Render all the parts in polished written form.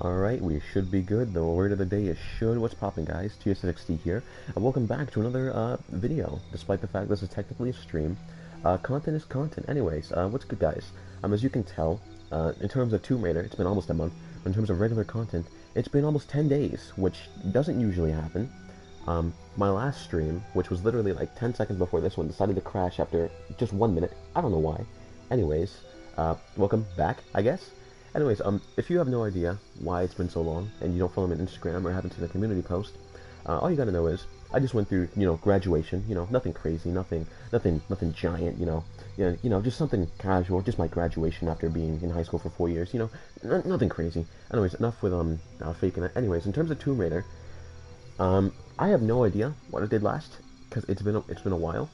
Alright, we should be good. The word of the day is should. What's popping, guys? TssXD here, and welcome back to another video, despite the fact this is technically a stream. Content is content. Anyways, what's good, guys? As you can tell, in terms of Tomb Raider, it's been almost a month. But in terms of regular content, it's been almost 10 days, which doesn't usually happen. My last stream, which was literally like 10 seconds before this one, decided to crash after just 1 minute. I don't know why. Anyways, welcome back, I guess. Anyways, if you have no idea why it's been so long, and you don't follow me on Instagram or haven't seen a community post, all you gotta know is, I just went through, graduation, nothing crazy, nothing giant, just something casual, just my graduation after being in high school for 4 years, nothing crazy. Anyways, enough with, faking it. Anyways, in terms of Tomb Raider, I have no idea what I did last, because it's been a while.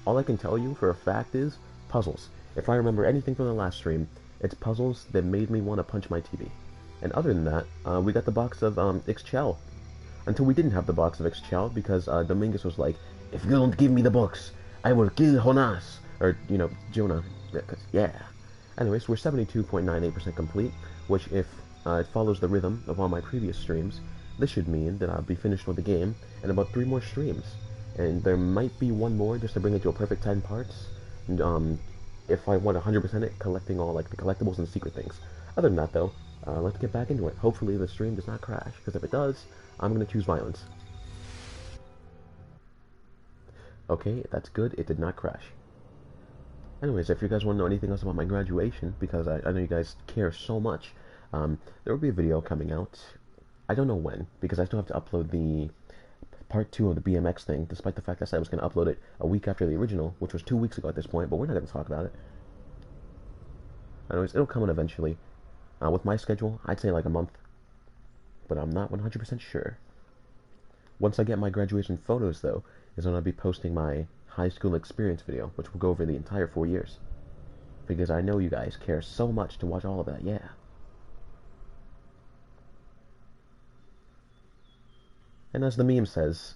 All I can tell you for a fact is, puzzles. If I remember anything from the last stream, it's puzzles that made me want to punch my TV. And other than that, we got the box of XChell. Until we didn't have the box of XChell because Dominguez was like, if you don't give me the box, I will kill Jonas. Or, Jonah. Yeah. Anyways, we're 72.98% complete, which if it follows the rhythm of all my previous streams, this should mean that I'll be finished with the game in about 3 more streams. And there might be one more just to bring it to a perfect 10 parts. And, if I want 100% it, collecting all like the collectibles and secret things. Other than that, though, let's get back into it. Hopefully the stream does not crash, because if it does, I'm going to choose violence. Okay, that's good. It did not crash. Anyways, if you guys want to know anything else about my graduation, because I know you guys care so much, there will be a video coming out. I don't know when, because I still have to upload the part 2 of the BMX thing, despite the fact I said I was going to upload it a week after the original, which was 2 weeks ago at this point, but we're not going to talk about it. Anyways, it'll come in eventually. With my schedule, I'd say like a month, but I'm not 100% sure. Once I get my graduation photos, though, is when I'll be posting my high school experience video, which will go over the entire 4 years. Because I know you guys care so much to watch all of that, yeah. And as the meme says,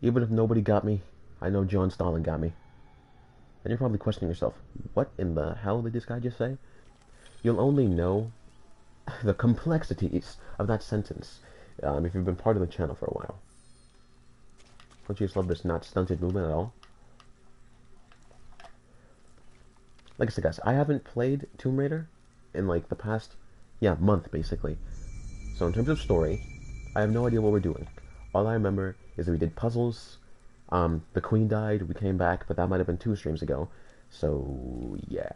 even if nobody got me, I know John Stalin got me. And you're probably questioning yourself, what in the hell did this guy just say? You'll only know the complexities of that sentence if you've been part of the channel for a while. Don't you just love this not stunted movement at all? Like I said, guys, I haven't played Tomb Raider in like the past, month basically. So in terms of story, I have no idea what we're doing. All I remember is that we did puzzles, the queen died, we came back, but that might have been 2 streams ago. So, yeah.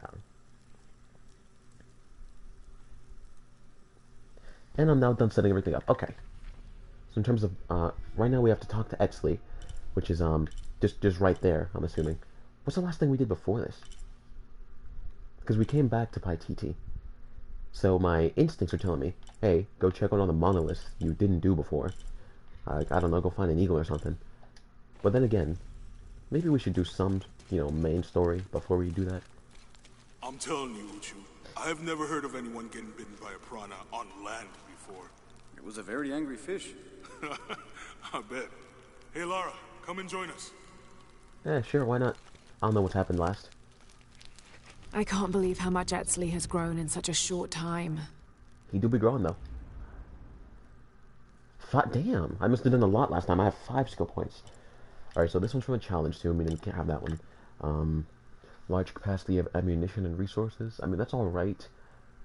And I'm now done setting everything up. Okay. So in terms of, right now we have to talk to Exley, which is, just right there, I'm assuming. What's the last thing we did before this? Because we came back to Paititi. So my instincts are telling me, hey, go check out all the monoliths you didn't do before. I don't know, go find an eagle or something. But then again, maybe we should do some, main story before we do that. I'm telling you, Uchu, I have never heard of anyone getting bitten by a piranha on land before. It was a very angry fish. I bet. Hey, Lara, come and join us. Yeah, sure, why not? I don't know what's happened last. I can't believe how much Exley has grown in such a short time. He do be growing, though. Damn, I must have done a lot last time. I have 5 skill points. Alright, so this one's from a challenge, too, meaning we can't have that one. Large capacity of ammunition and resources. I mean, that's alright,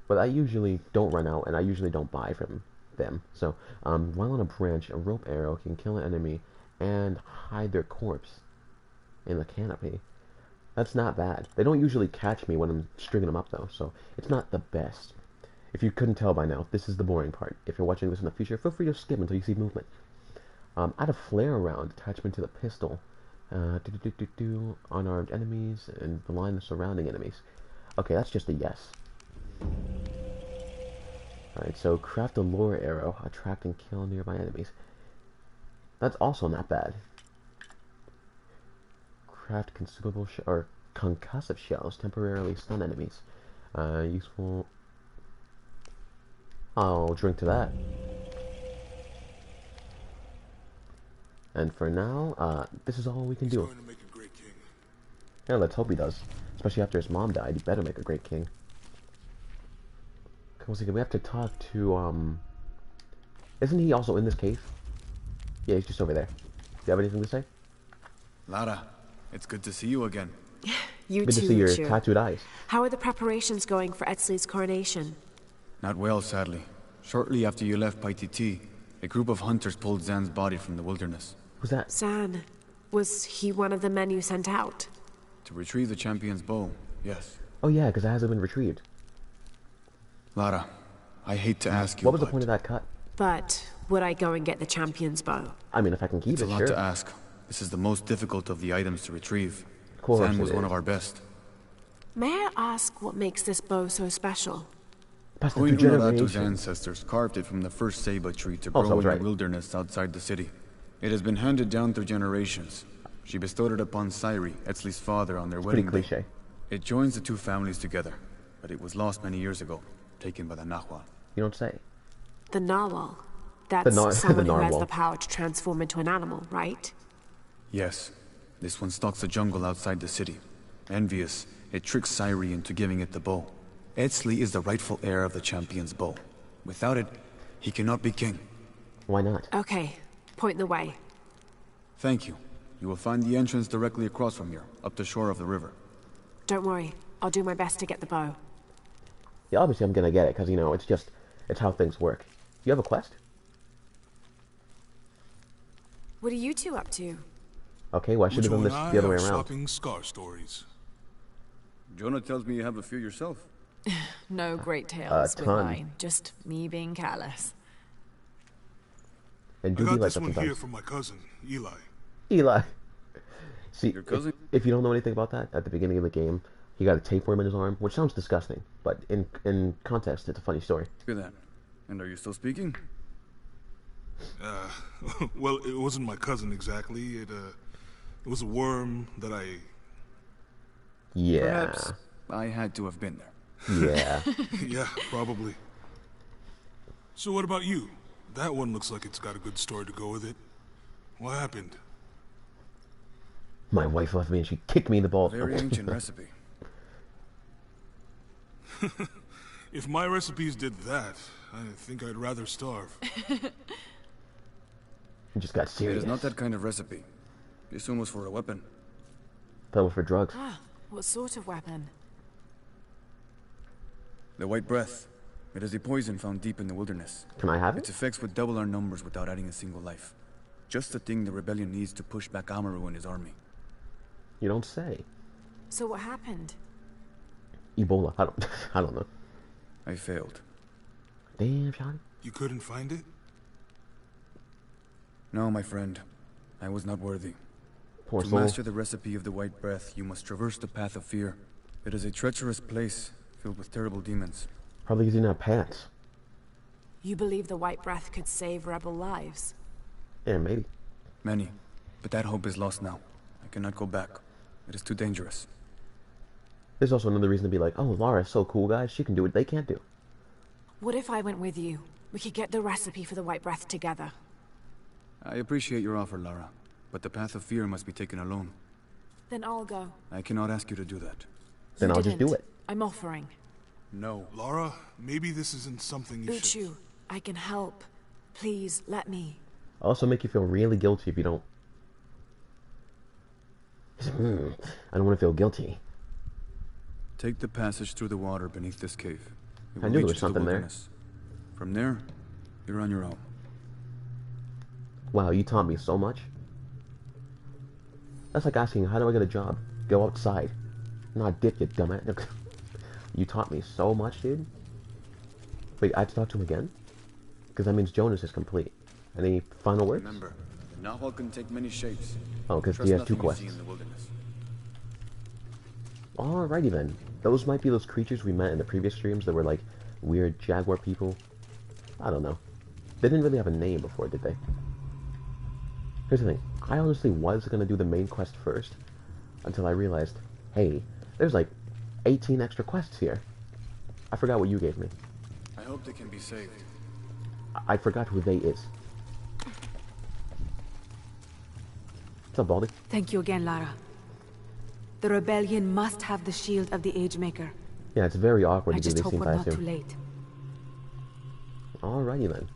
but I usually don't run out, and I usually don't buy from them. So, while on a branch, a rope arrow can kill an enemy and hide their corpse in the canopy. That's not bad. They don't usually catch me when I'm stringing them up, though, so it's not the best. If you couldn't tell by now, this is the boring part. If you're watching this in the future, feel free to skip until you see movement. Add a flare round attachment to the pistol. Unarmed enemies and blind the surrounding enemies. Okay, that's just a yes. Alright, so craft a lure arrow, attract and kill nearby enemies. That's also not bad. Craft consumable or concussive shells, temporarily stun enemies. Useful. I'll drink to that. And for now, this is all we can do. He's going to make a great king. Yeah, let's hope he does. Especially after his mom died, he better make a great king. One second, we have to talk to, isn't he also in this cave? Yeah, he's just over there. Do you have anything to say? Lara, it's good to see you again. You Good to too, see your Uchu. tattooed eyes. How are the preparations going for Etzli's coronation? Not well, sadly. Shortly after you left Paititi, a group of hunters pulled Zan's body from the wilderness. Who's that? Zan, was he one of the men you sent out? To retrieve the champion's bow, yes. Oh yeah, because it hasn't been retrieved. Lara, I hate to ask you, What was the point of that cut? But would I go and get the champion's bow? I mean, if I can keep It's a it, lot sure. to ask. This is the most difficult of the items to retrieve. Of course Zan was it one is. of our best. May I ask what makes this bow so special? Past the two Qoute Noratu's generations. ancestors carved it from the first ceiba tree to Oh, grow so I was in right. the wilderness outside the city. It has been handed down through generations. She bestowed it upon Sairi, Etzli's father, on their Pretty wedding day. cliche. It joins the two families together, but it was lost many years ago, taken by the Nahual. You don't say. The narwhal. That's the someone who has narwhal. the power to transform into an animal, right? Yes, this one stalks the jungle outside the city. Envious, it tricks Sairi into giving it the bow. Etzli is the rightful heir of the champion's bow. Without it, he cannot be king. Why not? Okay, point the way. Thank you. You will find the entrance directly across from here, up the shore of the river. Don't worry, I'll do my best to get the bow. Yeah, obviously I'm gonna get it, because, you know, it's how things work. You have a quest? What are you two up to? Okay, well I should have done Uchu this and I the other way are around. swapping scar stories. Jonah tells me you have a few yourself. No great tales with ton. mine, just me being careless. And I do be got like this that one here sometimes. from my cousin, Eli. Eli. See, Your cousin? if you don't know anything about that, at the beginning of the game, he got a tapeworm in his arm, which sounds disgusting, but in context, it's a funny story. Look at that. And are you still speaking? Well, it wasn't my cousin exactly. It was a worm that I... Yeah. Perhaps I had to have been there. Yeah. Yeah, probably. So what about you? That one looks like it's got a good story to go with it. What happened? My wife left me and she kicked me in the balls. Very ancient recipe. If my recipes did that, I think I'd rather starve. It just got It serious. is not that kind of recipe. This one was for a weapon. That was for drugs. Ah, what sort of weapon? The white breath. It is a poison found deep in the wilderness. Can I have Its it? effects would double our numbers without adding a single life. Just the thing the rebellion needs to push back Amaru and his army. You don't say. So what happened? Ebola. I don't know. I failed. Damn, Sean. You couldn't find it? No, my friend. I was not worthy. Poor To soul. master the recipe of the white breath, you must traverse the path of fear. It is a treacherous place, filled with terrible demons. Probably because he didn't have pants. You believe the white breath could save rebel lives? Yeah, maybe. Many. But that hope is lost now. I cannot go back. It is too dangerous. There's also another reason to be like, oh, Lara's so cool, guys. She can do what they can't do. What if I went with you? We could get the recipe for the white breath together. I appreciate your offer, Lara. But the path of fear must be taken alone. Then I'll go. I cannot ask you to do that. Then You I'll just do didn't. it. I'm offering. No. Laura, maybe this isn't something you should... Uchu, I can help. Please, let me. I'll also make you feel really guilty if you don't. I don't want to feel guilty. Take the passage through the water beneath this cave. It I will knew there lead was you to the something there. wilderness. From there, you're on your own. Wow, you taught me so much. That's like asking, how do I get a job? Go outside. Not dip, you dumbass. You taught me so much, dude. Wait, I have to talk to him again? Because that means Jonas is complete. Any final words? Remember, Nahual can take many shapes. Oh, because Trust he has two nothing you see quests. in the wilderness. Alrighty then. Those might be those creatures we met in the previous streams that were like weird jaguar people. I don't know. They didn't really have a name before, did they? Here's the thing. I honestly was going to do the main quest first until I realized, hey, there's like 18 extra quests here. I forgot what you gave me. I hope they can be saved. I forgot who they is. What's up, Baldy? Thank you again, Lara. The rebellion must have the shield of the Age Maker. Yeah, it's very awkward I to do just these hope things, we're I not too assume. late. Alrighty then.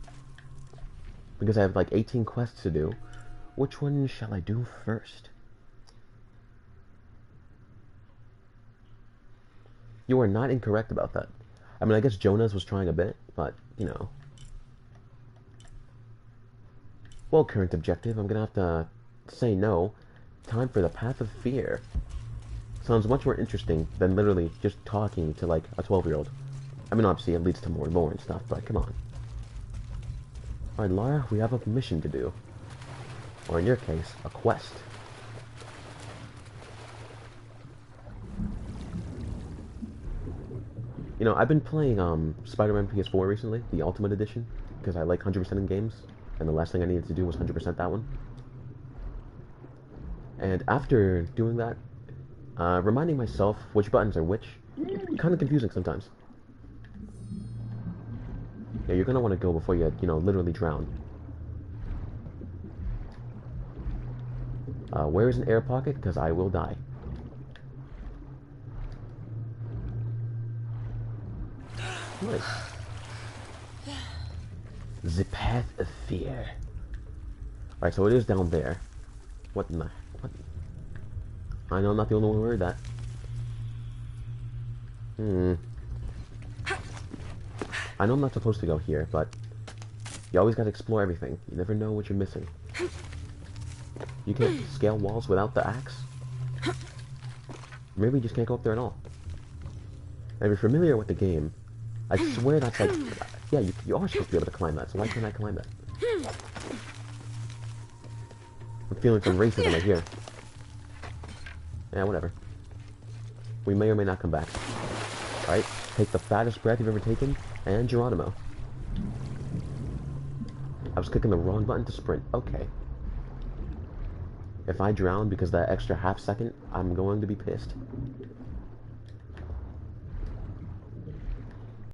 Because I have like 18 quests to do, which one shall I do first? You are not incorrect about that. I mean, I guess Jonas was trying a bit, but, you know. Well, current objective, I'm gonna have to say no. Time for the Path of Fear. Sounds much more interesting than literally just talking to, like, a 12-year-old. I mean, obviously, it leads to more lore and stuff, but come on. Alright, Lara, we have a mission to do. Or in your case, a quest. You know, I've been playing Spider-Man PS4 recently, the Ultimate Edition, because I like 100% in games, and the last thing I needed to do was 100% that one. And after doing that, reminding myself which buttons are which, kind of confusing sometimes. Yeah, you're gonna want to go before you, literally drown. Where is an air pocket? Because I will die. Nice. The Path of Fear. Alright, so it is down there. What in the... What? I know I'm not the only one who heard that. I know I'm not supposed to go here, but... You always gotta explore everything. You never know what you're missing. You can't scale walls without the axe? Maybe you just can't go up there at all. And if you're familiar with the game, I swear that's like... Yeah, you are supposed to be able to climb that, so why can't I climb that? I'm feeling some racism right here. Yeah, whatever. We may or may not come back. Alright, take the fattest breath you've ever taken, and Geronimo. I was clicking the wrong button to sprint. Okay. If I drown because that extra half second, I'm going to be pissed.